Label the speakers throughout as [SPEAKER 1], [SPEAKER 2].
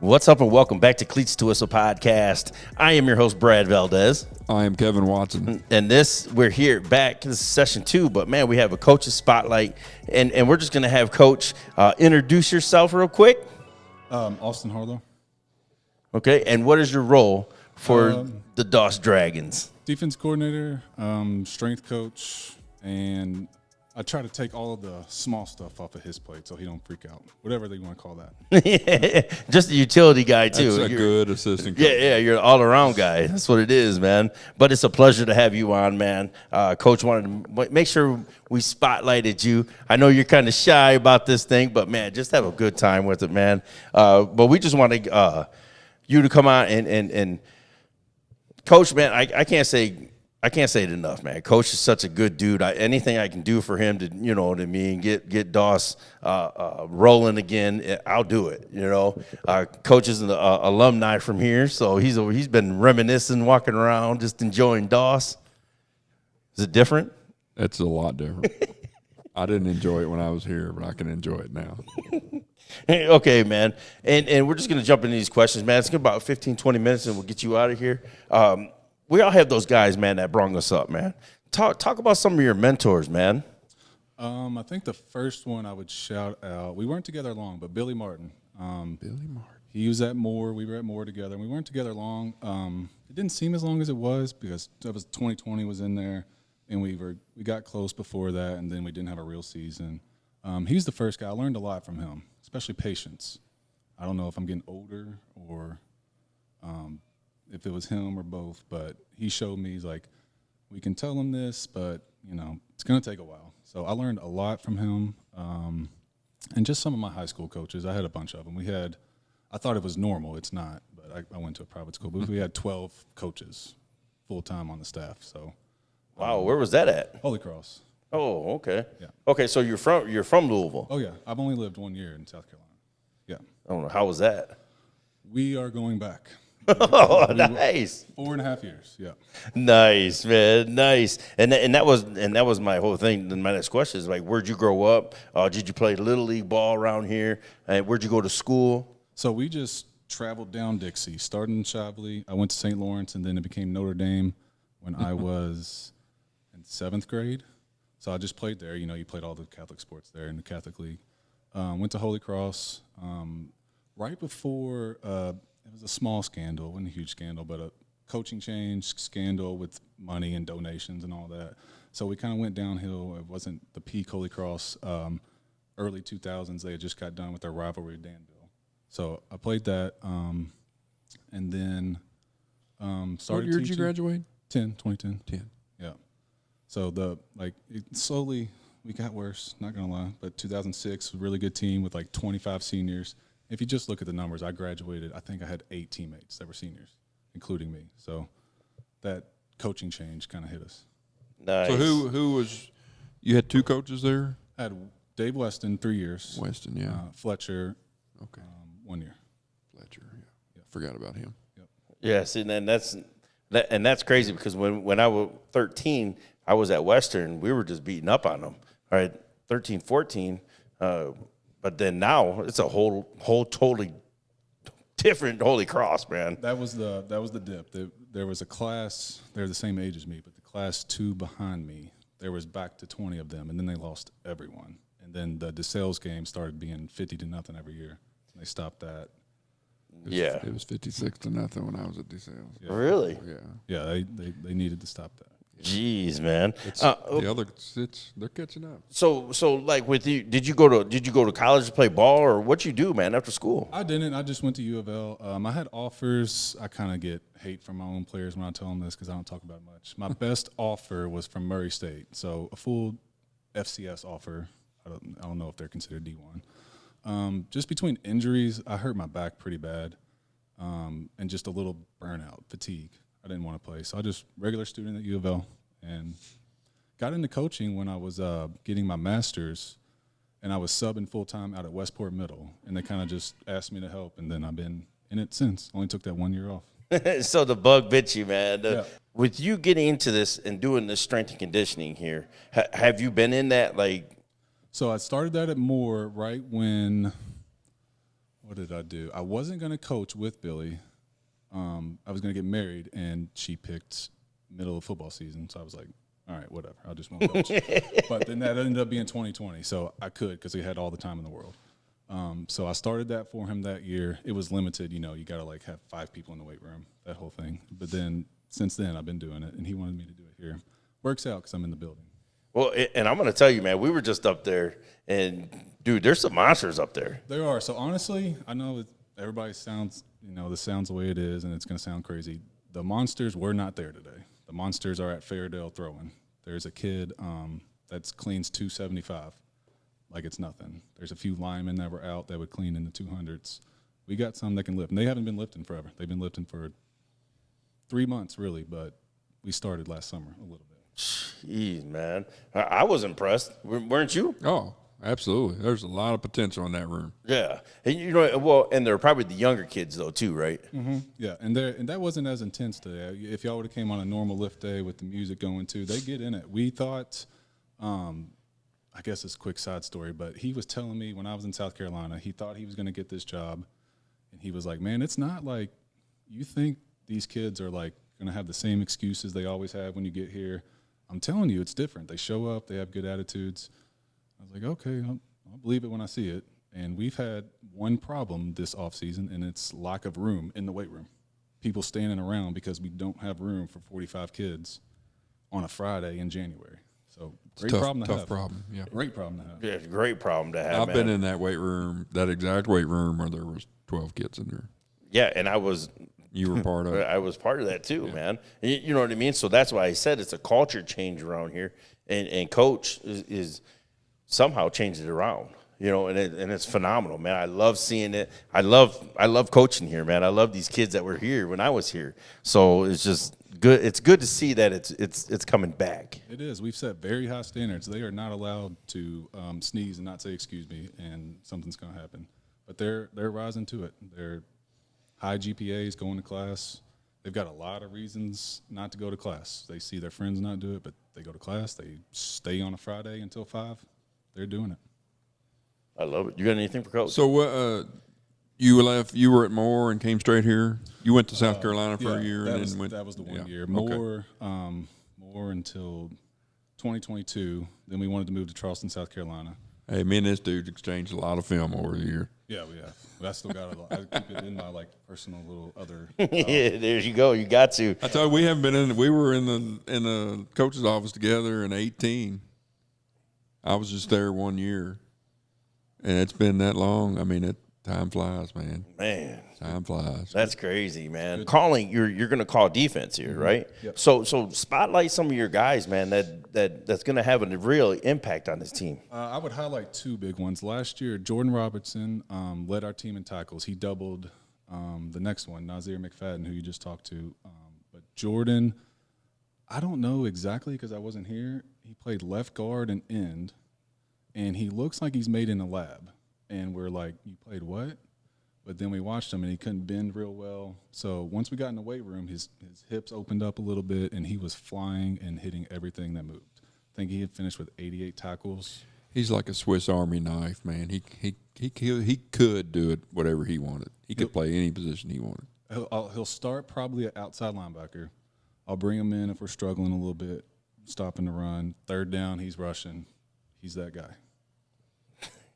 [SPEAKER 1] What's up and welcome back to Cleats to Whistle podcast. I am your host, Brad Valdez.
[SPEAKER 2] I am Kevin Watson.
[SPEAKER 1] And we're here back. This is session 2, but man, we have a coach's spotlight. And we're just going to have Coach introduce yourself real quick.
[SPEAKER 3] Austin Harlow.
[SPEAKER 1] Okay, and what is your role for the DOS Dragons?
[SPEAKER 3] Defense coordinator, strength coach, and I try to take all of the small stuff off of his plate so he don't freak out. Whatever they want to call that.
[SPEAKER 1] Just a utility guy, too.
[SPEAKER 2] That's a good assistant coach.
[SPEAKER 1] Yeah, you're an all-around guy. That's what it is, man. But it's a pleasure to have you on, man. Coach wanted to make sure we spotlighted you. I know you're kind of shy about this thing, but, man, just have a good time with it, man. But we just want you to come on and Coach, man, I can't say it enough, man. Coach is such a good dude. Anything I can do for him to, get DOS rolling again, I'll do it. Coach is an alumni from here, so he's been reminiscing, walking around, just enjoying DOS. Is it different?
[SPEAKER 2] It's a lot different. I didn't enjoy it when I was here, but I can enjoy it now.
[SPEAKER 1] Okay, man. And we're just going to jump into these questions, man. It's going to be about 15, 20 minutes, and we'll get you out of here. We all have those guys, man, that brought us up, man. Talk about some of your mentors, man.
[SPEAKER 3] I think the first one I would shout out, we weren't together long, but Billy Martin.
[SPEAKER 2] Billy Martin.
[SPEAKER 3] He was at Moore. We were at Moore together. And we weren't together long. It didn't seem as long as it was because that was 2020 was in there, and we got close before that, and then we didn't have a real season. He's the first guy. I learned a lot from him, especially patience. I don't know if I'm getting older or if it was him or both, but he showed me, he's like, we can tell him this, but, it's going to take a while. So I learned a lot from him. And just some of my high school coaches, I had a bunch of them. I thought it was normal. It's not, but I went to a private school. But we had 12 coaches full-time on the staff. So,
[SPEAKER 1] wow, where was that at?
[SPEAKER 3] Holy Cross.
[SPEAKER 1] Oh, okay.
[SPEAKER 3] Yeah.
[SPEAKER 1] Okay, so you're from Louisville.
[SPEAKER 3] Oh, yeah. I've only lived 1 year in South Carolina. Yeah.
[SPEAKER 1] I don't know. How was that?
[SPEAKER 3] We are going back.
[SPEAKER 1] Oh, nice.
[SPEAKER 3] 4.5 years, yeah.
[SPEAKER 1] Nice, man, nice. And that was my whole thing. And my next question is, like, where'd you grow up? Did you play Little League ball around here? And where'd you go to school?
[SPEAKER 3] So we just traveled down Dixie, started in Chablis. I went to St. Lawrence, and then it became Notre Dame when I was in 7th grade. So I just played there. You played all the Catholic sports there in the Catholic League. Went to Holy Cross. Right before it was a small scandal, it wasn't a huge scandal, but a coaching change scandal with money and donations and all that. So we kind of went downhill. It wasn't the peak Holy Cross. Early 2000s, they had just got done with their rivalry with Danville. So I played that, and then started
[SPEAKER 2] What year did you
[SPEAKER 3] teaching.
[SPEAKER 2] graduate?
[SPEAKER 3] 2010.
[SPEAKER 2] 10.
[SPEAKER 3] Yeah. So slowly we got worse, not going to lie. But 2006, a really good team with like 25 seniors. If you just look at the numbers, I graduated, I think I had 8 teammates that were seniors, including me. So that coaching change kind of hit us.
[SPEAKER 1] Nice.
[SPEAKER 2] So who was – you had 2 coaches there?
[SPEAKER 3] I had Dave Weston, 3 years.
[SPEAKER 2] Weston, yeah.
[SPEAKER 3] Fletcher,
[SPEAKER 2] Okay.
[SPEAKER 3] 1 year.
[SPEAKER 2] Fletcher, yeah. Forgot about him.
[SPEAKER 3] Yep.
[SPEAKER 1] Yes, and that's crazy because when I was 13, I was at Western. We were just beating up on them. All right, 13, 14. But then now it's a whole totally different Holy Cross, man.
[SPEAKER 3] That was the dip. There was a class. They're the same age as me, but the class 2 behind me, there was back to 20 of them, and then they lost everyone. And then the DeSales game started being 50-0 every year. They stopped that.
[SPEAKER 2] It was 56-0 when I was at DeSales.
[SPEAKER 1] Yeah. Really?
[SPEAKER 2] Yeah.
[SPEAKER 3] Yeah, they needed to stop that.
[SPEAKER 1] Jeez, man.
[SPEAKER 2] The other they're catching up.
[SPEAKER 1] So like with you, did you go to college to play ball, or what you do, man, after school?
[SPEAKER 3] I didn't. I just went to U of L. I had offers. I kind of get hate from my own players when I tell them this because I don't talk about it much. My best offer was from Murray State, so a full FCS offer. I don't know if they're considered D1. Just between injuries, I hurt my back pretty bad, and just a little burnout, fatigue. I didn't want to play, so I just regular student at U of L and got into coaching when I was getting my master's, and I was subbing full-time out at Westport Middle, and they kind of just asked me to help, and then I've been in it since. Only took that 1 year off.
[SPEAKER 1] So the bug bit you, man.
[SPEAKER 3] Yeah.
[SPEAKER 1] With you getting into this and doing this strength and conditioning here, have you been in that, like?
[SPEAKER 3] So I started that at Moore right when, What did I do? I wasn't going to coach with Billy. I was going to get married, and she picked middle of football season. So I was like, all right, whatever. I'll just won't coach. But then that ended up being 2020. So I could because he had all the time in the world. So I started that for him that year. It was limited. You got to like have 5 people in the weight room, that whole thing. But then since then, I've been doing it, and he wanted me to do it here. Works out because I'm in the building.
[SPEAKER 1] Well, and I'm going to tell you, man, we were just up there, and, dude, there's some monsters up there.
[SPEAKER 3] There are. So honestly, I know everybody sounds, this sounds the way it is, and it's going to sound crazy. The monsters were not there today. The monsters are at Fairdale throwing. There's a kid that's cleans 275 like it's nothing. There's a few linemen that were out that would clean in the 200s. We got some that can lift, and they haven't been lifting forever. They've been lifting for 3 months, really, but we started last summer a little bit.
[SPEAKER 1] Jeez, man. I was impressed. Weren't you?
[SPEAKER 2] Oh, absolutely. There's a lot of potential in that room.
[SPEAKER 1] Yeah. And and they're probably the younger kids, though, too, right?
[SPEAKER 3] Mm-hmm. Yeah, and that wasn't as intense today. If y'all would have came on a normal lift day with the music going too, they get in it. We thought, I guess it's a quick side story, but he was telling me when I was in South Carolina, he thought he was going to get this job, and he was like, man, it's not like you think these kids are like going to have the same excuses they always have when you get here. I'm telling you, it's different. They show up. They have good attitudes. I was like, okay, I'll believe it when I see it. And we've had one problem this offseason, and it's lack of room in the weight room. People standing around because we don't have room for 45 kids on a Friday in January. So great problem to have.
[SPEAKER 2] Tough problem, yeah.
[SPEAKER 3] Great problem to have.
[SPEAKER 1] Yeah, great problem to have,
[SPEAKER 2] I've been in that weight room, that exact weight room where there was 12 kids in there.
[SPEAKER 1] Yeah, and I was –
[SPEAKER 2] you were part of it.
[SPEAKER 1] I was part of that too, man. You know what I mean? So that's why I said it's a culture change around here, and Coach is somehow changed it around. And it's phenomenal, man. I love seeing it. I love coaching here, man. I love these kids that were here when I was here. So it's just good. It's good to see that it's coming back.
[SPEAKER 3] It is. We've set very high standards. They are not allowed to sneeze and not say excuse me, and something's going to happen. But they're rising to it. They're high GPAs, going to class. They've got a lot of reasons not to go to class. They see their friends not do it, but they go to class. They stay on a Friday until 5. They're doing it.
[SPEAKER 1] I love it. You got anything for Coach?
[SPEAKER 2] So what? You left. You were at Moore and came straight here. You went to South Carolina for a year, and then went.
[SPEAKER 3] That was the one year.
[SPEAKER 2] Okay.
[SPEAKER 3] Moore until 2022. Then we wanted to move to Charleston, South Carolina.
[SPEAKER 2] Hey, me and this dude exchanged a lot of film over the year.
[SPEAKER 3] Yeah, we have. But I still got it. I keep it in my personal little other.
[SPEAKER 1] Yeah, there you go. You got to.
[SPEAKER 2] I tell you, we haven't been in. We were in the coach's office together in 2018. I was just there 1 year, and it's been that long. I mean, time flies, man.
[SPEAKER 1] Man,
[SPEAKER 2] time flies.
[SPEAKER 1] That's crazy, man. Calling, you're going to call defense here, right?
[SPEAKER 3] Yep.
[SPEAKER 1] So spotlight some of your guys, man. That's going to have a real impact on this team.
[SPEAKER 3] I would highlight 2 big ones. Last year, Jordan Robertson led our team in tackles. He doubled the next one, Nazir McFadden, who you just talked to. But Jordan, I don't know exactly because I wasn't here. He played left guard and end, and he looks like he's made in a lab. And we're like, you played what? But then we watched him, and he couldn't bend real well. So once we got in the weight room, his hips opened up a little bit, and he was flying and hitting everything that moved. I think he had finished with 88 tackles.
[SPEAKER 2] He's like a Swiss Army knife, man. He could do it whatever he wanted. He could play any position he wanted.
[SPEAKER 3] He'll start probably at outside linebacker. I'll bring him in if we're struggling a little bit, stopping the run. 3rd down, he's rushing. He's that guy.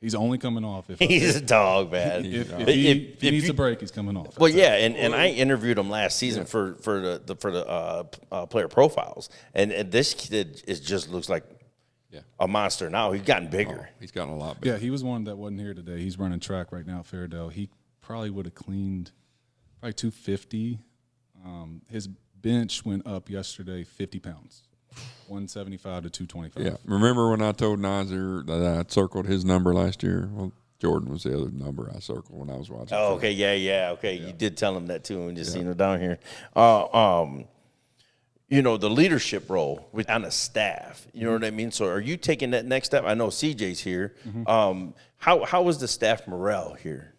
[SPEAKER 3] He's only coming off if
[SPEAKER 1] he's a dog, man.
[SPEAKER 3] If he needs a break, he's coming off.
[SPEAKER 1] Well, yeah, and I interviewed him last season for the player profiles, and this kid just looks like a monster now. He's gotten bigger.
[SPEAKER 2] He's gotten a lot bigger.
[SPEAKER 3] Yeah, he was one that wasn't here today. He's running track right now at Fairdale. He probably would have cleaned probably 250. His bench went up yesterday 50 pounds. 175 to 225.
[SPEAKER 2] Yeah. Remember when I told Nazir that I circled his number last year? Well, Jordan was the other number I circled when I was watching.
[SPEAKER 1] Oh, okay. Yeah. Okay. Yeah. You did tell him that too, and just seen him down here. The leadership role on the staff. You know what I mean? So are you taking that next step? I know CJ's here. Mm-hmm. How is the staff morale here?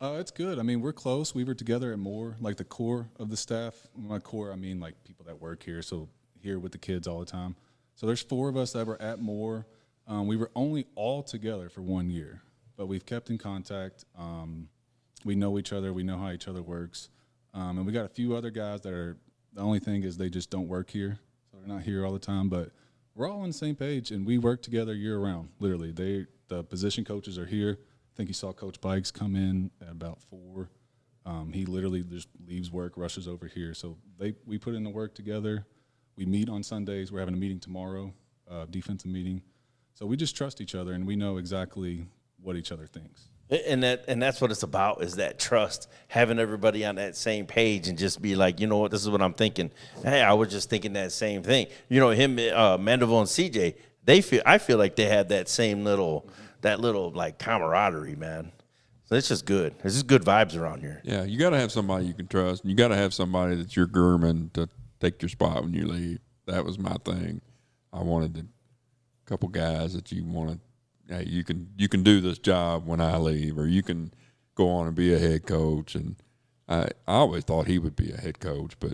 [SPEAKER 3] It's good. I mean, we're close. We were together at Moore, like the core of the staff. My core, I mean, like people that work here. So here with the kids all the time. So there's 4 of us that were at Moore. We were only all together for 1 year, but we've kept in contact. We know each other. We know how each other works. And we got a few other guys that are, the only thing is they just don't work here. So they're not here all the time. But we're all on the same page, and we work together year round, literally. The position coaches are here. I think you saw Coach Bikes come in at about 4. He literally just leaves work, rushes over here. So we put in the work together. We meet on Sundays. We're having a meeting tomorrow, defensive meeting. So we just trust each other, and we know exactly what each other thinks.
[SPEAKER 1] And that's what it's about, is that trust, having everybody on that same page and just be like, you know what, this is what I'm thinking. Hey, I was just thinking that same thing. You know, him, Mandeville and CJ, I feel like they had that same little like camaraderie, man. So it's just good. It's just good vibes around here.
[SPEAKER 2] Yeah, you got to have somebody you can trust. And you got to have somebody that you're grooming to take your spot when you leave. That was my thing. I wanted a couple guys that you want to, hey, you can do this job when I leave, or you can go on and be a head coach. And I always thought he would be a head coach, but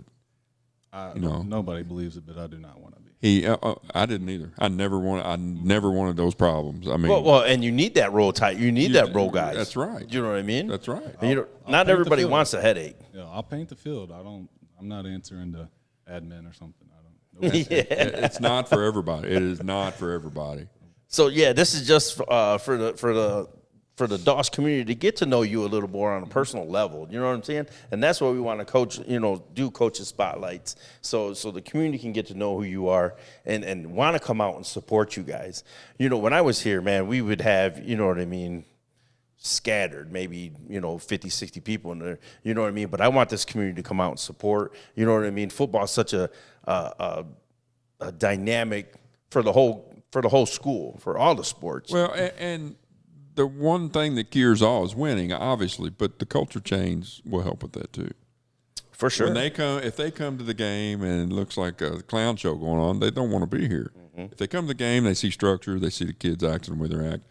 [SPEAKER 3] Nobody believes it, but I do not want to be.
[SPEAKER 2] I didn't either. I never wanted those problems. I mean,
[SPEAKER 1] well, and you need that role type. You need that role guys.
[SPEAKER 2] That's right.
[SPEAKER 1] You know what I mean?
[SPEAKER 2] That's right.
[SPEAKER 1] And not everybody wants a headache.
[SPEAKER 3] Yeah, I'll paint the field. I'm not answering to admin or something. I don't.
[SPEAKER 1] Yeah.
[SPEAKER 2] It's not for everybody. It is not for everybody.
[SPEAKER 1] So yeah, this is just for the DOS community to get to know you a little more on a personal level. You know what I'm saying? And that's why we want to coach. Do coaches spotlights, so the community can get to know who you are and want to come out and support you guys. When I was here, man, we would have, you know what I mean, scattered, maybe 50, 60 people in there. You know what I mean? But I want this community to come out and support. You know what I mean? Football is such a dynamic for the whole school, for all the sports.
[SPEAKER 2] Well, and the one thing that cures all is winning, obviously, but the culture change will help with that too.
[SPEAKER 1] For sure.
[SPEAKER 2] If they come to the game and it looks like a clown show going on, they don't want to be here. Mm-hmm. If they come to the game, they see structure, they see the kids acting the way they're acting,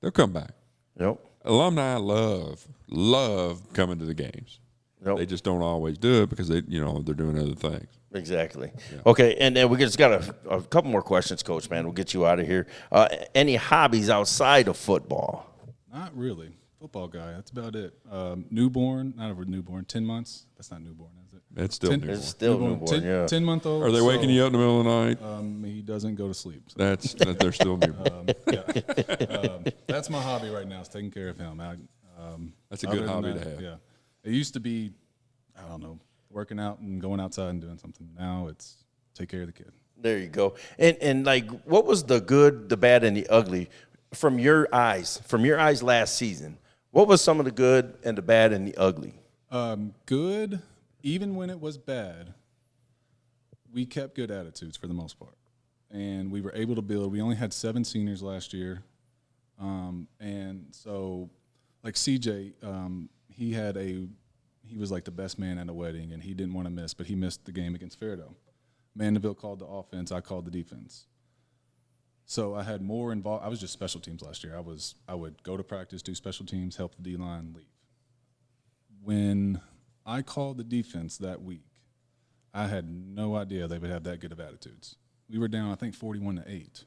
[SPEAKER 2] they'll come back.
[SPEAKER 1] Yep.
[SPEAKER 2] Alumni love coming to the games.
[SPEAKER 1] Yep.
[SPEAKER 2] They just don't always do it because they're doing other things.
[SPEAKER 1] Exactly. Yeah. Okay, and then we just got a couple more questions, Coach, man. We'll get you out of here. Any hobbies outside of football?
[SPEAKER 3] Not really. Football guy. That's about it. Newborn, not over newborn, 10 months. That's not newborn, is it?
[SPEAKER 2] It's still newborn.
[SPEAKER 1] It's still newborn, yeah.
[SPEAKER 3] 10-month-old.
[SPEAKER 2] Are they waking you up in the middle of the night?
[SPEAKER 3] He doesn't go to sleep. So.
[SPEAKER 2] They're still newborn.
[SPEAKER 3] That's my hobby right now, is taking care of him.
[SPEAKER 2] That's a good hobby to have.
[SPEAKER 3] Yeah. It used to be, I don't know, working out and going outside and doing something. Now it's take care of the kid.
[SPEAKER 1] There you go. And like, what was the good, the bad, and the ugly from your eyes last season? What was some of the good and the bad and the ugly?
[SPEAKER 3] Good, even when it was bad, we kept good attitudes for the most part. And we were able to build. We only had 7 seniors last year. And so, like CJ, he was like the best man at a wedding, and he didn't want to miss, but he missed the game against Fairdown. Mandeville called the offense. I called the defense. So I had more involved. I was just special teams last year. I would go to practice, do special teams, help the D-line, leave. When I called the defense that week, I had no idea they would have that good of attitudes. We were down, I think, 41-8,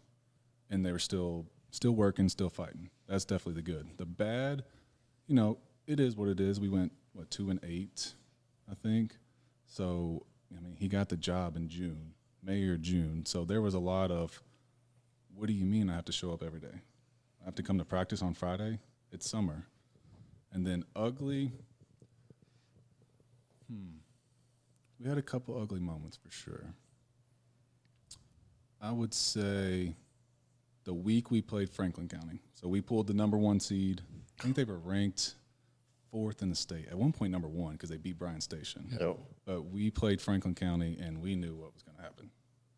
[SPEAKER 3] and they were still working, still fighting. That's definitely the good. The bad, it is what it is. We went 2-8, I think. So he got the job in May or June. So there was a lot of, what do you mean I have to show up every day? I have to come to practice on Friday? It's summer. And then ugly. We had a couple ugly moments for sure. I would say the week we played Franklin County. So we pulled the number 1 seed. I think they were ranked 4th in the state. At one point, number 1, because they beat Bryan Station.
[SPEAKER 1] Yep.
[SPEAKER 3] But we played Franklin County, and we knew what was going to happen.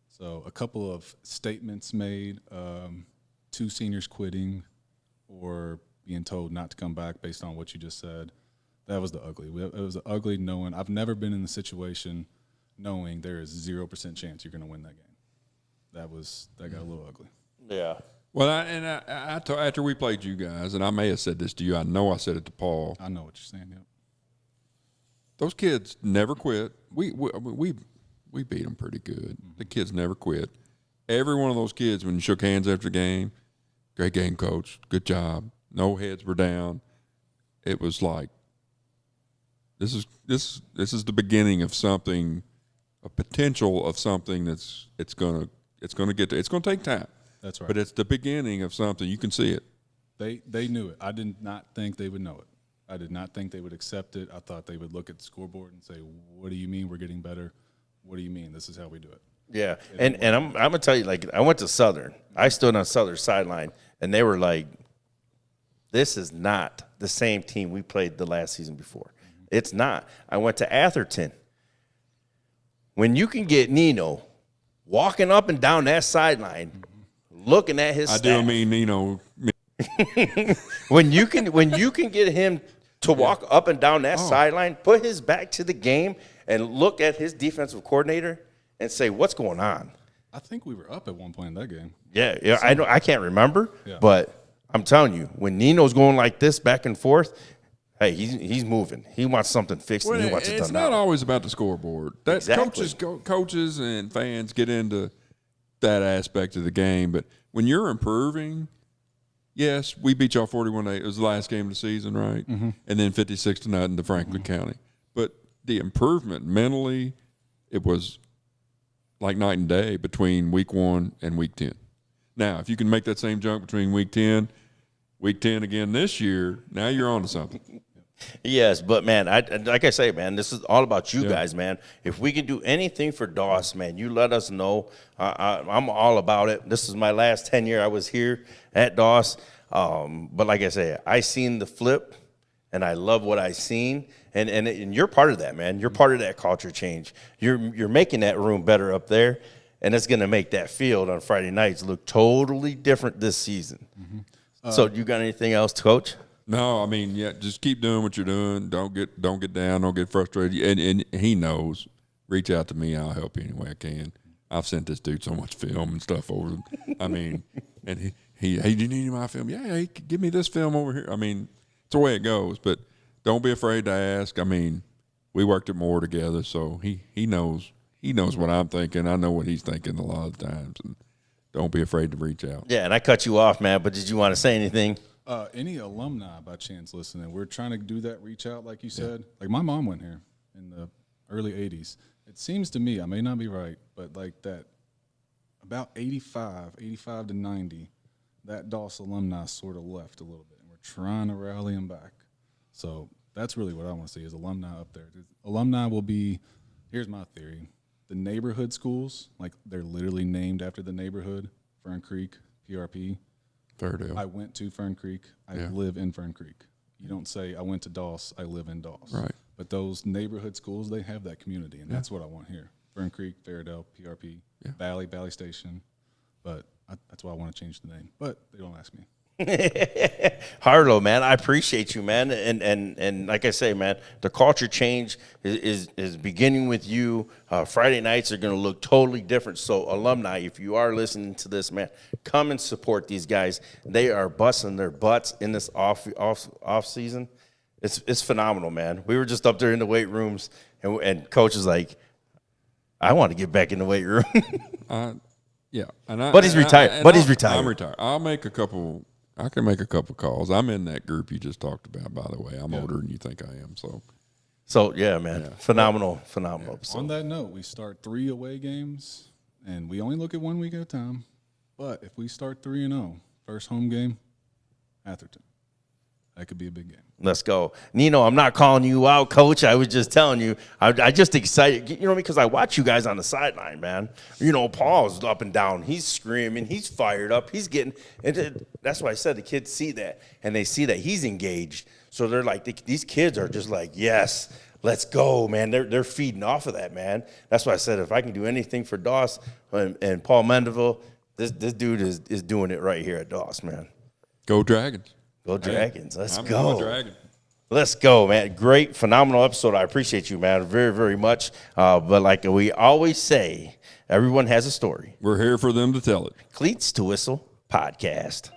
[SPEAKER 3] So a couple of statements made, 2 seniors quitting or being told not to come back based on what you just said. That was the ugly. It was the ugly knowing. I've never been in the situation knowing there is 0% chance you're going to win that game. That got a little ugly.
[SPEAKER 1] Yeah.
[SPEAKER 2] Well, after we played you guys, and I may have said this to you, I know I said it to Paul.
[SPEAKER 3] I know what you're saying. Yep.
[SPEAKER 2] Those kids never quit. We beat them pretty good. Mm-hmm. The kids never quit. Every one of those kids, when you shook hands after the game, great game, coach. Good job. No heads were down. It was like This is the beginning of something, a potential of something it's gonna take time.
[SPEAKER 3] That's right.
[SPEAKER 2] But it's the beginning of something. You can see it.
[SPEAKER 3] They knew it. I did not think they would know it. I did not think they would accept it. I thought they would look at the scoreboard and say, "What do you mean we're getting better? What do you mean this is how we do it?"
[SPEAKER 1] Yeah, and I'm gonna tell you, like, I went to Southern. I stood on Southern sideline, and they were like, "This is not the same team we played the last season before. It's not." I went to Atherton. When you can get Nino walking up and down that sideline, looking at his
[SPEAKER 2] I
[SPEAKER 1] staff,
[SPEAKER 2] do mean Nino.
[SPEAKER 1] when you can get him to walk up and down that sideline, put his back to the game, and look at his defensive coordinator and say, "What's going on?"
[SPEAKER 3] I think we were up at one point in that game.
[SPEAKER 1] Yeah, I know. I can't remember,
[SPEAKER 3] Yeah.
[SPEAKER 1] but I'm telling you, when Nino's going like this back and forth, hey, he's moving. He wants something fixed, and he wants it
[SPEAKER 2] It's
[SPEAKER 1] done
[SPEAKER 2] not
[SPEAKER 1] now.
[SPEAKER 2] always about the scoreboard. That
[SPEAKER 1] Exactly.
[SPEAKER 2] coaches and fans get into that aspect of the game, but when you're improving, yes, we beat y'all 41-8. It was the last game of the season, right? Mm-hmm. And then 56-0 to Franklin County. But the improvement mentally, it was like night and day between week 1 and week 10. Now, if you can make that same jump between week 10 again this year, now you're on to something.
[SPEAKER 1] Yes, but man, like I say, man, this is all about you guys, man. If we can do anything for Doss, man, you let us know. I'm all about it. This is my last tenure I was here at Doss. But like I say, I seen the flip, and I love what I seen. And you're part of that, man. You're part of that culture change. You're making that room better up there, and it's going to make that field on Friday nights look totally different this season. Mm-hmm. So you got anything else, Coach?
[SPEAKER 2] No, I mean, yeah, just keep doing what you're doing. Don't get down. Don't get frustrated. And he knows. Reach out to me. I'll help you any way I can. I've sent this dude so much film and stuff over. I mean, and he hey, do you need my film? Yeah, hey, give me this film over here. I mean, it's the way it goes. But don't be afraid to ask. I mean, we worked at more together, so he knows. He knows what I'm thinking. I know what he's thinking a lot of times. And don't be afraid to reach out.
[SPEAKER 1] Yeah, and I cut you off, man. But did you want to say anything?
[SPEAKER 3] Any alumni by chance listening? We're trying to do that reach out, like you said. Like my mom went here in the early '80s. It seems to me, I may not be right, but like that, about 85 to 90, that Doss alumni sort of left a little bit, and we're trying to rally them back. So that's really what I want to see is alumni up there. Alumni will be. Here's my theory: the neighborhood schools, like they're literally named after the neighborhood. Fern Creek, PRP.
[SPEAKER 2] Fairdale.
[SPEAKER 3] I went to Fern Creek. I live in Fern Creek. You don't say I went to Doss. I live in Doss.
[SPEAKER 2] Right.
[SPEAKER 3] But those neighborhood schools, they have that community, and that's what I want here. Fern Creek, Fairdale, PRP, Valley Station. But that's why I want to change the name. But they don't ask me.
[SPEAKER 1] Harlow, man, I appreciate you, man, and like I say, man, the culture change is beginning with you. Friday nights are going to look totally different. So, alumni, if you are listening to this, man, come and support these guys. They are busting their butts in this off season. It's phenomenal, man. We were just up there in the weight rooms, and coach is like, "I want to get back in the weight room."
[SPEAKER 2] Yeah,
[SPEAKER 1] But he's retired. He's retired.
[SPEAKER 2] I'm retired. I can make a couple calls. I'm in that group you just talked about, by the way. I'm older than you think I am.
[SPEAKER 1] So yeah, man, phenomenal episode.
[SPEAKER 3] On that note, we start 3 away games, and we only look at 1 week at a time. But if we start 3-0, first home game, Atherton. That could be a big game.
[SPEAKER 1] Let's go. Nino, I'm not calling you out, Coach. I was just telling you. I just excited, because I watch you guys on the sideline, man. Paul's up and down. He's screaming. He's fired up. He's getting – and that's why I said the kids see that, and they see that he's engaged. So they're like – these kids are just like, yes, let's go, man. They're feeding off of that, man. That's why I said if I can do anything for Doss and Paul Mendeville, this dude is doing it right here at Doss, man.
[SPEAKER 2] Go Dragons.
[SPEAKER 1] Go Dragons. Let's
[SPEAKER 2] I'm
[SPEAKER 1] go.
[SPEAKER 2] a Dragon.
[SPEAKER 1] Let's go, man. Great, phenomenal episode. I appreciate you, man, very, very much. But like we always say, everyone has a story.
[SPEAKER 2] We're here for them to tell it.
[SPEAKER 1] Cleats to Whistle podcast.